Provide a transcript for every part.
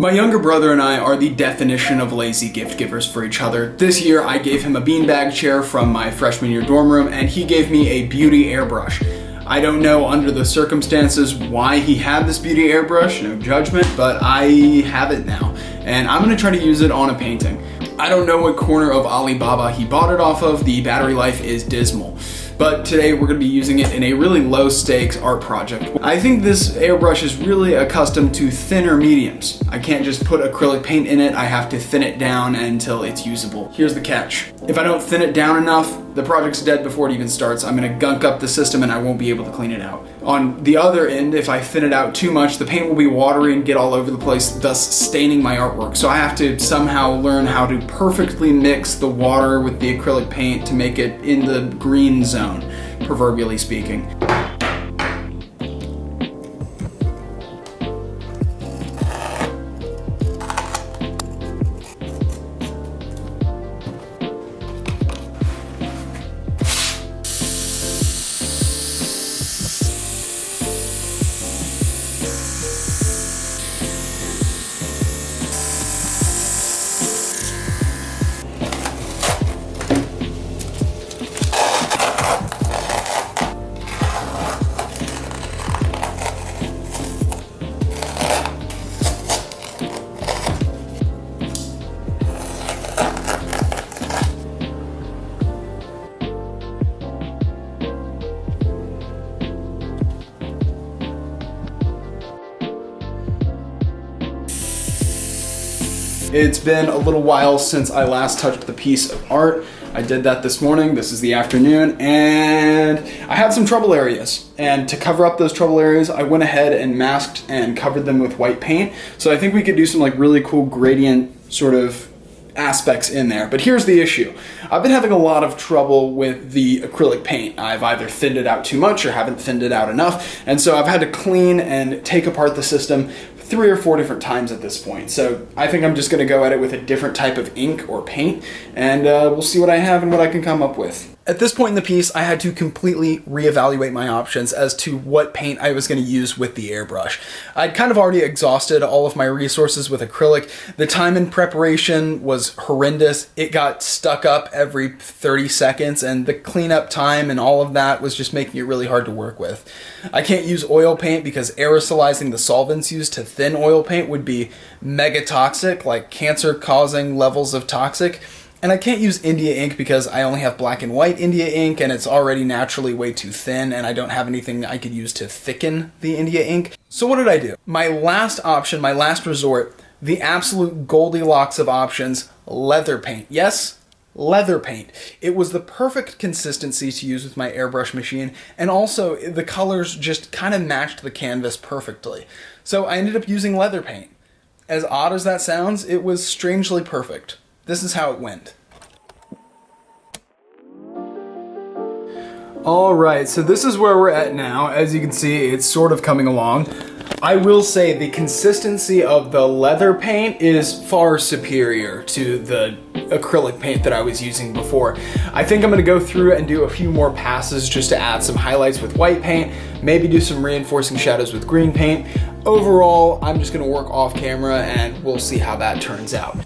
My younger brother and I are the definition of lazy gift givers for each other. This year I gave him a beanbag chair from my freshman year dorm room, and he gave me a beauty airbrush. I don't know under the circumstances why he had this beauty airbrush, no judgment, but I have it now, and I'm gonna try to use it on a painting. I don't know what corner of Alibaba he bought it off of. The battery life is dismal. But today we're going to be using it in a really low stakes art project. I think this airbrush is really accustomed to thinner mediums. I can't just put acrylic paint in it, I have to thin it down until it's usable. Here's the catch. If I don't thin it down enough, the project's dead before it even starts. I'm going to gunk up the system and I won't be able to clean it out. On the other end, if I thin it out too much, the paint will be watery and get all over the place, thus staining my artwork. So I have to somehow learn how to perfectly mix the water with the acrylic paint to make it in the green zone, proverbially speaking. It's been a little while since I last touched the piece of art. I did that this morning, this is the afternoon, and I had some trouble areas. And to cover up those trouble areas, I went ahead and masked and covered them with white paint. So I think we could do some like really cool gradient sort of aspects in there. But here's the issue. I've been having a lot of trouble with the acrylic paint. I've either thinned it out too much or haven't thinned it out enough. And so I've had to clean and take apart the system 3 or 4 different times at this point. So I think I'm just gonna go at it with a different type of ink or paint, and we'll see what I have and what I can come up with. At this point in the piece, I had to completely reevaluate my options as to what paint I was going to use with the airbrush. I'd kind of already exhausted all of my resources with acrylic. The time in preparation was horrendous. It got stuck up every 30 seconds, and the cleanup time and all of that was just making it really hard to work with. I can't use oil paint because aerosolizing the solvents used to thin oil paint would be mega toxic, like cancer-causing levels of toxic. And I can't use India ink because I only have black and white India ink, and it's already naturally way too thin, and I don't have anything that I could use to thicken the India ink. So what did I do? My last option, my last resort, the absolute Goldilocks of options, leather paint. Yes, leather paint. It was the perfect consistency to use with my airbrush machine, and also the colors just kind of matched the canvas perfectly. So I ended up using leather paint. As odd as that sounds, it was strangely perfect. This is how it went. Alright, so this is where we're at now. As you can see, it's sort of coming along. I will say the consistency of the leather paint is far superior to the acrylic paint that I was using before. I think I'm going to go through and do a few more passes just to add some highlights with white paint, maybe do some reinforcing shadows with green paint. Overall, I'm just going to work off camera and we'll see how that turns out.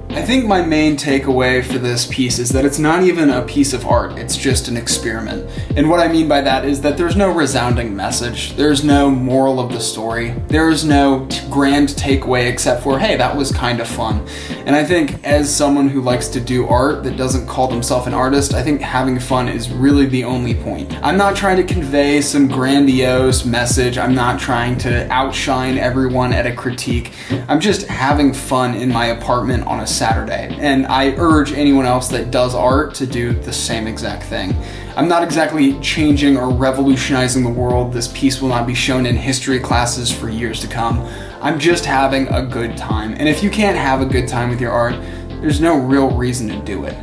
I think my main takeaway for this piece is that it's not even a piece of art, it's just an experiment. And what I mean by that is that there's no resounding message, there's no moral of the story, there's no grand takeaway except for, hey, that was kind of fun. And I think as someone who likes to do art that doesn't call themselves an artist, I think having fun is really the only point. I'm not trying to convey some grandiose message, I'm not trying to outshine everyone at a critique, I'm just having fun in my apartment on a Saturday Saturday, and I urge anyone else that does art to do the same exact thing. I'm not exactly changing or revolutionizing the world. This piece will not be shown in history classes for years to come. I'm just having a good time, and if you can't have a good time with your art, there's no real reason to do it.